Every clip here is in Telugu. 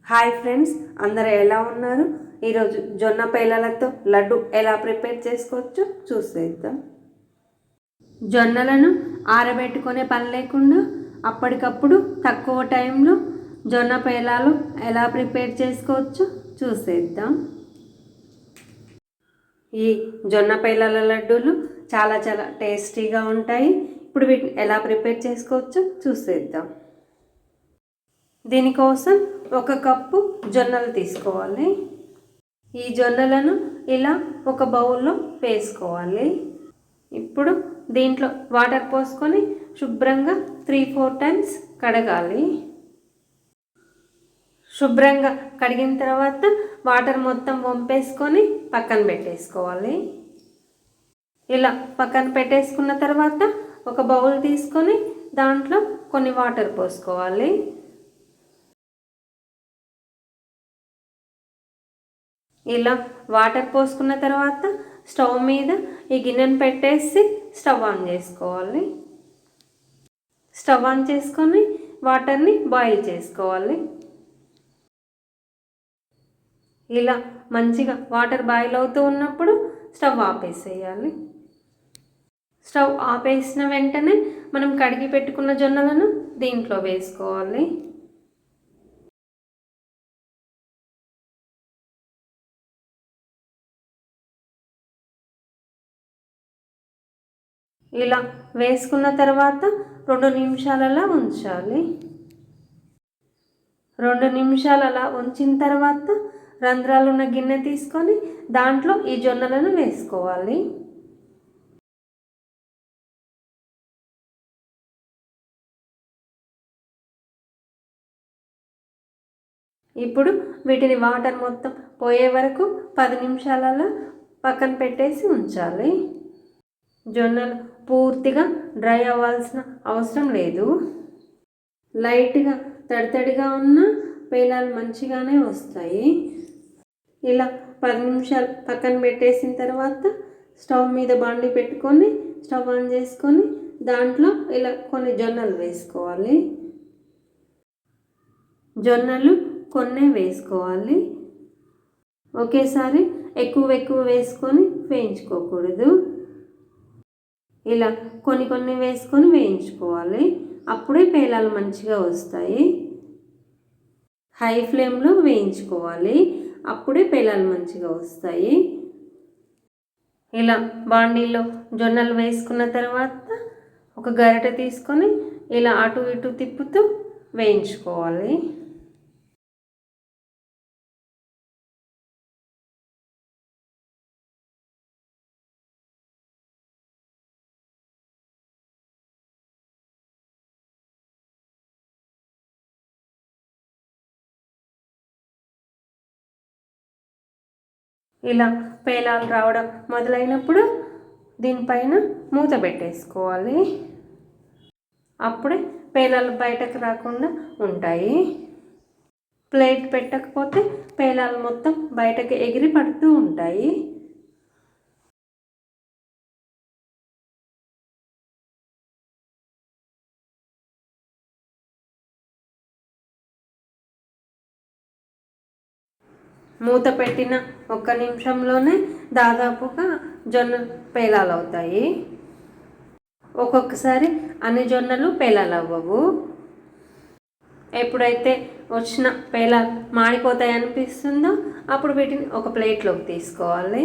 హాయ్ ఫ్రెండ్స్, అందరూ ఎలా ఉన్నారు? ఈరోజు జొన్న పేలాలతో లడ్డు ఎలా ప్రిపేర్ చేసుకోవచ్చో చూసేద్దాం. జొన్నలను ఆరబెట్టుకునే పని లేకుండా అప్పటికప్పుడు తక్కువ టైంలో జొన్న పేలాలు ఎలా ప్రిపేర్ చేసుకోవచ్చో చూసేద్దాం. ఈ జొన్న పేలాల లడ్డూలు చాలా చాలా టేస్టీగా ఉంటాయి. ఇప్పుడు వీటిని ఎలా ప్రిపేర్ చేసుకోవచ్చో చూసేద్దాం. దీనికోసం 1 కప్పు జొన్నలు తీసుకోవాలి. ఈ జొన్నలను ఇలా ఒక బౌల్లో వేసుకోవాలి. ఇప్పుడు దీంట్లో వాటర్ పోసుకొని శుభ్రంగా 3-4 టైమ్స్ కడగాలి. శుభ్రంగా కడిగిన తర్వాత వాటర్ మొత్తం వంపేసుకొని పక్కన పెట్టేసుకోవాలి. ఇలా పక్కన పెట్టేసుకున్న తర్వాత ఒక బౌల్ తీసుకొని దాంట్లో కొన్ని వాటర్ పోసుకోవాలి. ఇలా వాటర్ పోసుకున్న తర్వాత స్టవ్ మీద ఈ గిన్నెను పెట్టేసి స్టవ్ ఆన్ చేసుకోవాలి. స్టవ్ ఆన్ చేసుకొని వాటర్ని బాయిల్ చేసుకోవాలి. ఇలా మంచిగా వాటర్ బాయిల్ అవుతూ ఉన్నప్పుడు స్టవ్ ఆపేసేయాలి. స్టవ్ ఆపేసిన వెంటనే మనం కడిగి పెట్టుకున్న జొన్నలను దీంట్లో వేసుకోవాలి. ఇలా వేసుకున్న తర్వాత 2 నిమిషాలలో ఉంచాలి. 2 నిమిషాలు అలా ఉంచిన తర్వాత రంధ్రాలు ఉన్న గిన్నె తీసుకొని దాంట్లో ఈ జొన్నలను వేసుకోవాలి. ఇప్పుడు వీటిని వాటర్ మొత్తం పోయే వరకు 10 నిమిషాలలో పక్కన పెట్టేసి ఉంచాలి. జొన్నలు పూర్తిగా డ్రై అవ్వాల్సిన అవసరం లేదు. లైట్గా తడితడిగా ఉన్న పేలాలు మంచిగానే వస్తాయి. ఇలా 10 నిమిషాలు పక్కన పెట్టేసిన తర్వాత స్టవ్ మీద బాండి పెట్టుకొని స్టవ్ ఆన్ చేసుకొని దాంట్లో ఇలా కొన్ని జొన్నలు వేసుకోవాలి. జొన్నలు కొన్నే వేసుకోవాలి. ఒకేసారి ఎక్కువ వేసుకొని వేయించుకోకూడదు. ఇలా కొన్ని వేసుకొని వేయించుకోవాలి. అప్పుడే పేలాలు మంచిగా వస్తాయి. హై ఫ్లేమ్లో వేయించుకోవాలి. అప్పుడే పేలాలు మంచిగా వస్తాయి. ఇలా బాండీలో జొన్నలు వేసుకున్న తర్వాత ఒక గరిటె తీసుకొని ఇలా అటు ఇటు తిప్పుతూ వేయించుకోవాలి. ఇలా పేలాలు రావడం మొదలైనప్పుడు దీనిపైన మూత పెట్టేసుకోవాలి. అప్పుడే పేలాలు బయటకు రాకుండా ఉంటాయి. ప్లేట్ పెట్టకపోతే పేలాలు మొత్తం బయటకు ఎగిరి పడుతూ ఉంటాయి. మూత పెట్టిన 1 నిమిషంలోనే దాదాపుగా జొన్న పేలాలు అవుతాయి. ఒక్కొక్కసారి అన్ని జొన్నలు పేలాలు అవ్వవు. ఎప్పుడైతే వచ్చిన పేలాలు మాడిపోతాయి అనిపిస్తుందో అప్పుడు వీటిని ఒక ప్లేట్లోకి తీసుకోవాలి.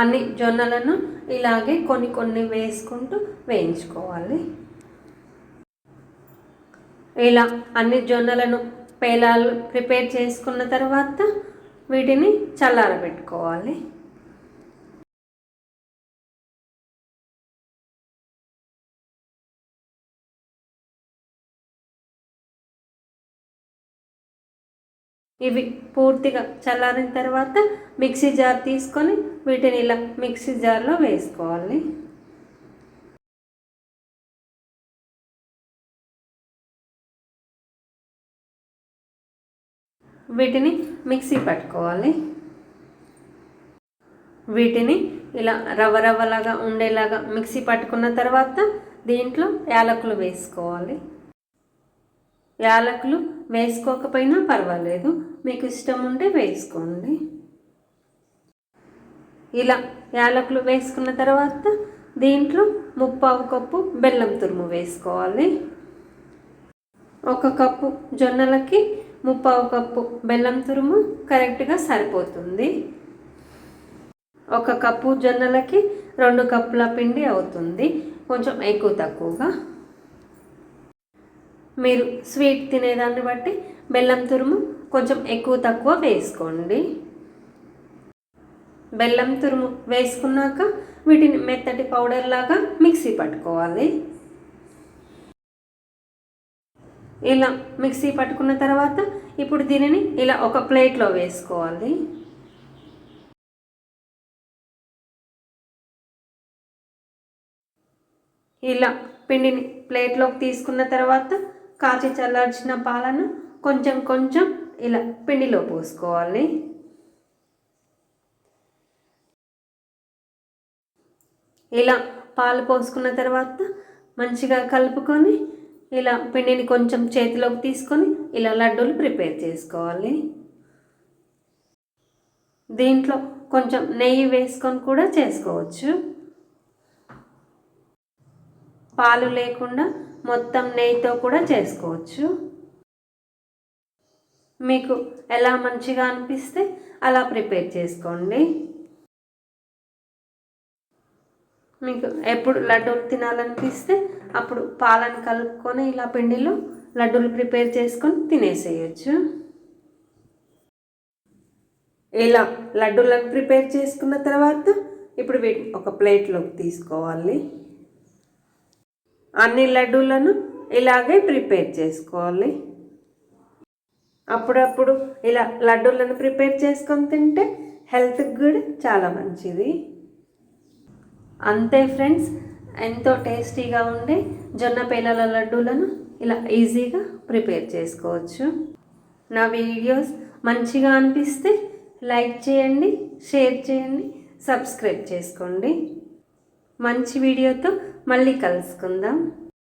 అన్ని జొన్నలను ఇలాగే కొన్ని వేసుకుంటూ వేయించుకోవాలి. ఇలా అన్ని జొన్నలను పేలాలు ప్రిపేర్ చేసుకున్న తర్వాత వీటిని చల్లారబెట్టుకోవాలి. ఇవి పూర్తిగా చల్లారిన తర్వాత మిక్సీ జార్ తీసుకొని వీటిని ఇలా మిక్సీ జార్లో వేసుకోవాలి. వీటిని మిక్సీ పట్టుకోవాలి. వీటిని ఇలా రవ్వ రవ్వలాగా ఉండేలాగా మిక్సీ పట్టుకున్న తర్వాత దీంట్లో యాలకులు వేసుకోవాలి. యాలకులు వేసుకోకపోయినా పర్వాలేదు, మీకు ఇష్టం ఉంటే వేసుకోండి. ఇలా యాలకులు వేసుకున్న తర్వాత దీంట్లో 1/4 కప్పు బెల్లం తురుము వేసుకోవాలి. 1 కప్పు జొన్నలకి 1/4 కప్పు బెల్లం తురుము కరెక్ట్గా సరిపోతుంది. 1 కప్పు జొన్నలకి 2 కప్పుల పిండి అవుతుంది, కొంచెం ఎక్కువ తక్కువగా. మీరు స్వీట్ తినేదాన్ని బట్టి బెల్లం తురుము కొంచెం ఎక్కువ తక్కువ వేసుకోండి. బెల్లం తురుము వేసుకున్నాక వీటిని మెత్తటి పౌడర్ లాగా మిక్సీ పట్టుకోవాలి. ఇలా మిక్సీ పట్టుకున్న తర్వాత ఇప్పుడు దీనిని ఇలా ఒక ప్లేట్లో వేసుకోవాలి. ఇలా పిండిని ప్లేట్లోకి తీసుకున్న తర్వాత కాచి చల్లార్చిన పాలను కొంచెం కొంచెం ఇలా పిండిలో పోసుకోవాలి. ఇలా పాలు పోసుకున్న తర్వాత మంచిగా కలుపుకొని ఇలా పిండిని కొంచెం చేతిలోకి తీసుకొని ఇలా లడ్డూలు ప్రిపేర్ చేసుకోవాలి. దీంట్లో కొంచెం నెయ్యి వేసుకొని కూడా చేసుకోవచ్చు. పాలు లేకుండా మొత్తం నెయ్యితో కూడా చేసుకోవచ్చు. మీకు ఎలా మంచిగా అనిపిస్తే అలా ప్రిపేర్ చేసుకోండి. మీకు ఎప్పుడు లడ్డూలు తినాలనిపిస్తే అప్పుడు పాలను కలుపుకొని ఇలా పిండిలో లడ్డూలు ప్రిపేర్ చేసుకొని తినేసేయచ్చు. ఇలా లడ్డూలను ప్రిపేర్ చేసుకున్న తర్వాత ఇప్పుడు వీటిని ఒక ప్లేట్లోకి తీసుకోవాలి. అన్ని లడ్డూలను ఇలాగే ప్రిపేర్ చేసుకోవాలి. అప్పుడప్పుడు ఇలా లడ్డూలను ప్రిపేర్ చేసుకొని తింటే హెల్త్కి కూడా చాలా మంచిది. అంతే ఫ్రెండ్స్, ఎంతో టేస్టీగా ఉండే జొన్న పేలాల లడ్డూలను ఇలా ఈజీగా ప్రిపేర్ చేసుకోవచ్చు. నా వీడియోస్ మంచిగా అనిపిస్తే లైక్ చేయండి, షేర్ చేయండి, సబ్స్క్రైబ్ చేసుకోండి. మంచి వీడియోతో మళ్ళీ కలుసుకుందాం.